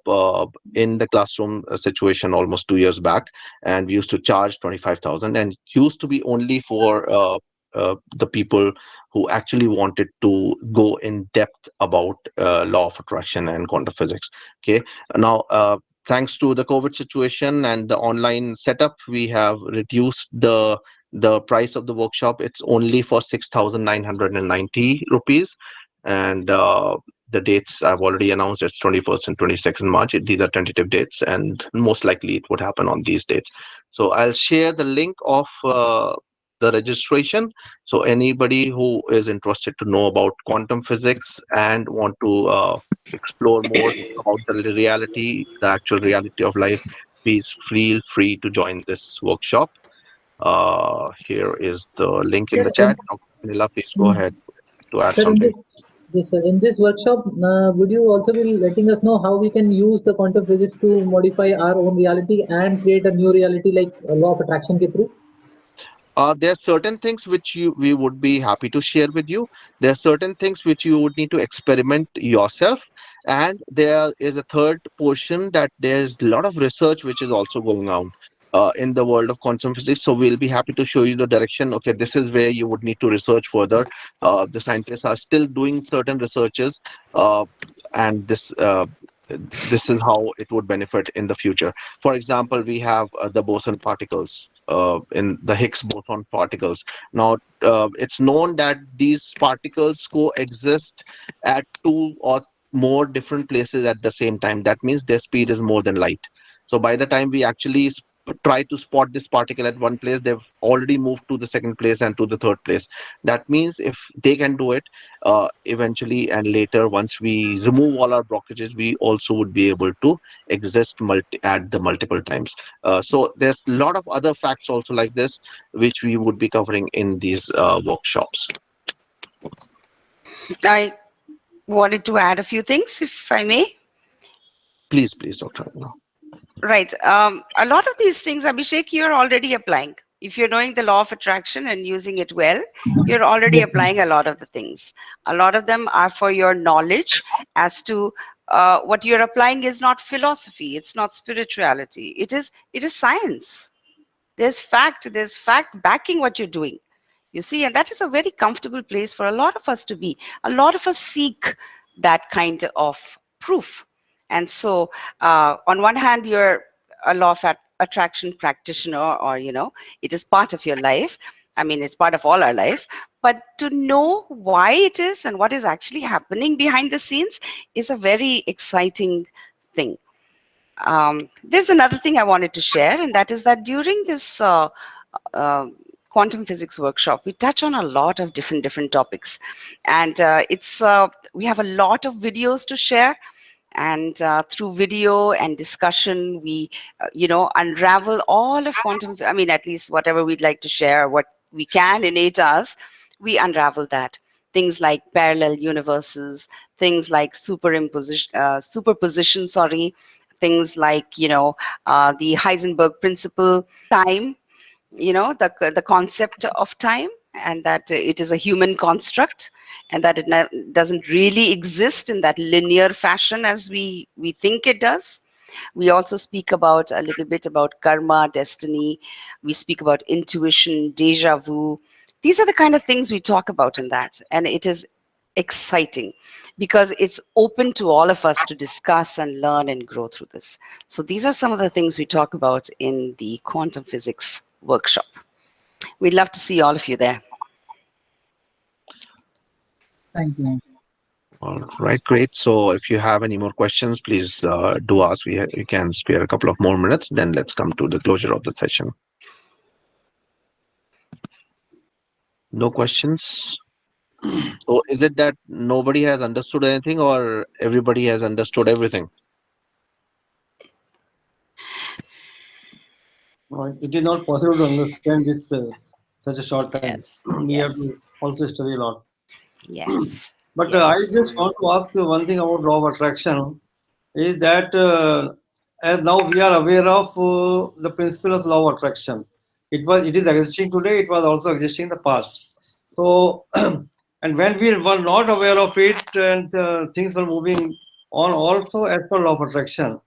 in the classroom situation almost 2 years back, and we used to charge 25,000, and used to be only for the people who actually wanted to go in depth about law of attraction and quantum physics. Okay, now thanks to the COVID situation and the online setup, we have reduced the price of the workshop. It's only for 6,990 rupees, and the dates I've already announced. It's 21st and 22nd March. These are tentative dates, and most likely it would happen on these dates. So I'll share the link of the registration. So anybody who is interested to know about quantum physics and want to explore more about the reality, the actual reality of life, please feel free to join this workshop. Here is the link in Sir, the chat. Dr. Anila, please go ahead to add sir, in something. this, yes, sir, in this workshop, would you also be letting us know how we can use the quantum physics to modify our own reality and create a new reality like law of attraction ke through? There are certain things which we would be happy to share with you. There are certain things which you would need to experiment yourself, and there is a third portion that there's a lot of research which is also going on in the world of quantum physics. So we'll be happy to show you the direction. Okay, this is where you would need to research further. The scientists are still doing certain researches, and this is how it would benefit in the future. For example, we have the boson particles, in the Higgs boson particles. Now, it's known that these particles coexist at two or more different places at the same time. That means their speed is more than light. So by the time we actually try to spot this particle at one place, they've already moved to the second place and to the third place. That means if they can do it, eventually and later, once we remove all our blockages, we also would be able to exist at the multiple times. So there's a lot of other facts also like this, which we would be covering in these workshops. I wanted to add a few things, if I may. Please, Dr. Anila. Right. A lot of these things, Abhishek, you're already applying. If you're knowing the law of attraction and using it well, you're already applying a lot of the things. A lot of them are for your knowledge as to what you're applying is not philosophy, it's not spirituality. It is science. There's fact backing what you're doing. You see, and that is a very comfortable place for a lot of us to be. A lot of us seek that kind of proof. And so, on one hand, you're a law of attraction practitioner, or, it is part of your life. I mean, it's part of all our life. But to know why it is and what is actually happening behind the scenes is a very exciting thing. There's another thing I wanted to share, and that is that during this uh, quantum physics workshop, we touch on a lot of different topics, and we have a lot of videos to share, and through video and discussion, we unravel all of quantum. I mean, at least whatever we'd like to share, what we can in 8 hours, we unravel that. Things like parallel universes, things like superposition, sorry, things like the Heisenberg principle, time, the concept of time, and that it is a human construct, and that it doesn't really exist in that linear fashion as we think it does. We also speak about a little bit about karma, destiny. We speak about intuition, deja vu. These are the kind of things we talk about in that, and it is exciting because it's open to all of us to discuss and learn and grow through this. So these are some of the things we talk about in the quantum physics workshop. We'd love to see all of you there. Thank you. All right, great. So if you have any more questions, please do ask. We can spare a couple of more minutes, then let's come to the closure of the session. No questions? So is it that nobody has understood anything, or everybody has understood everything? It is not possible to understand this such a short time. Yes. We have to also study a lot. Yes. But Yes. I just want to ask you one thing about law of attraction. Is that as now we are aware of the principle of law of attraction. It is existing today. It was also existing in the past. So, and when we were not aware of it, and things were moving on also as per law of attraction,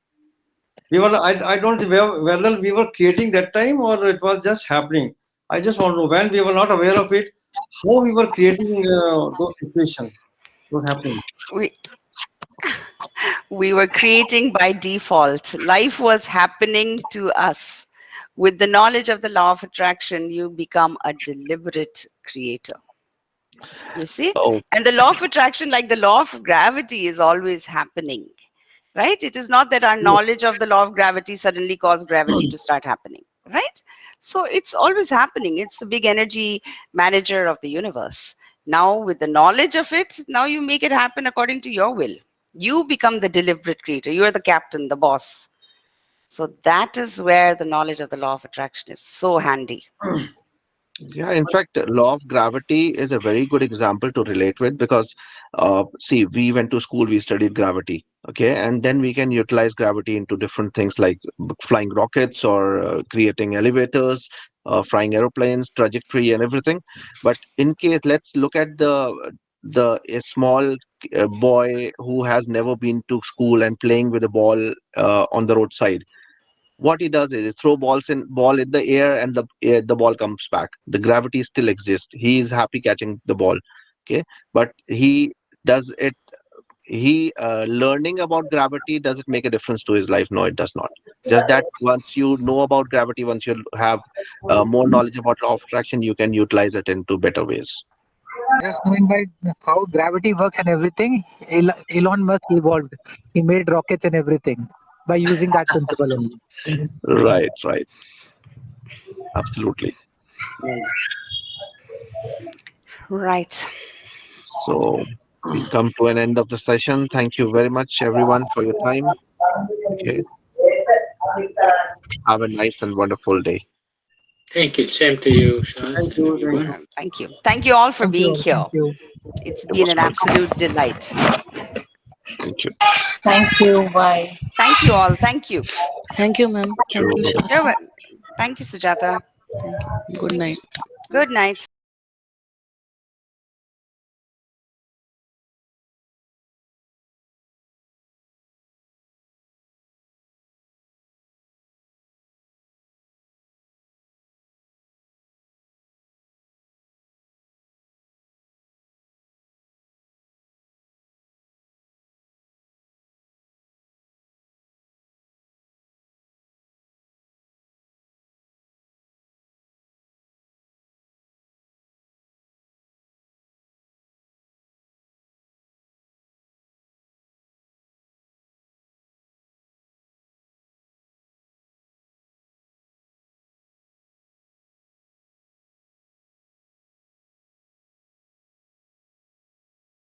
we were. I don't know whether we were creating that time or it was just happening. I just want to know when we were not aware of it, how we were creating those situations, those happenings. We were creating by default. Life was happening to us. With the knowledge of the law of attraction, you become a deliberate creator. You see? Oh. And the law of attraction, like the law of gravity, is always happening, right? It is not that our knowledge of the law of gravity suddenly caused gravity to start happening, right? So it's always happening. It's the big energy manager of the universe. Now, with the knowledge of it, now you make it happen according to your will. You become the deliberate creator. You are the captain, the boss. So that is where the knowledge of the law of attraction is so handy. Yeah, in fact, law of gravity is a very good example to relate with because, see, we went to school, we studied gravity, okay, and then we can utilize gravity into different things like flying rockets or creating elevators, flying aeroplanes, trajectory, and everything. But in case, let's look at the a small boy who has never been to school and playing with a ball on the roadside. What he does is throw ball in the air, and the ball comes back. The gravity still exists. He is happy catching the ball, okay, but he does it he learning about gravity, does it make a difference to his life? No, it does not. Just that once you know about gravity, once you have more knowledge about law of attraction, you can utilize it into better ways. Just knowing by how gravity works and everything, Elon Musk evolved. He made rockets and everything by using that principle only. Right, absolutely. Right. So we come to an end of the session. Thank you very much, everyone, for your time. Okay, have a nice and wonderful day. Thank you. Same to you, Shaz, Thank and you. Thank everyone. you. Thank you. Thank you all for Thank you being all. here. Thank you. It's You're been most an welcome. absolute delight. Thank you. Thank you. Bye. Thank you all. Thank you. Thank you, ma'am. Thank you, Sure. Shaz. You're Thank you, Sujata. Thank you. Good night. Good night.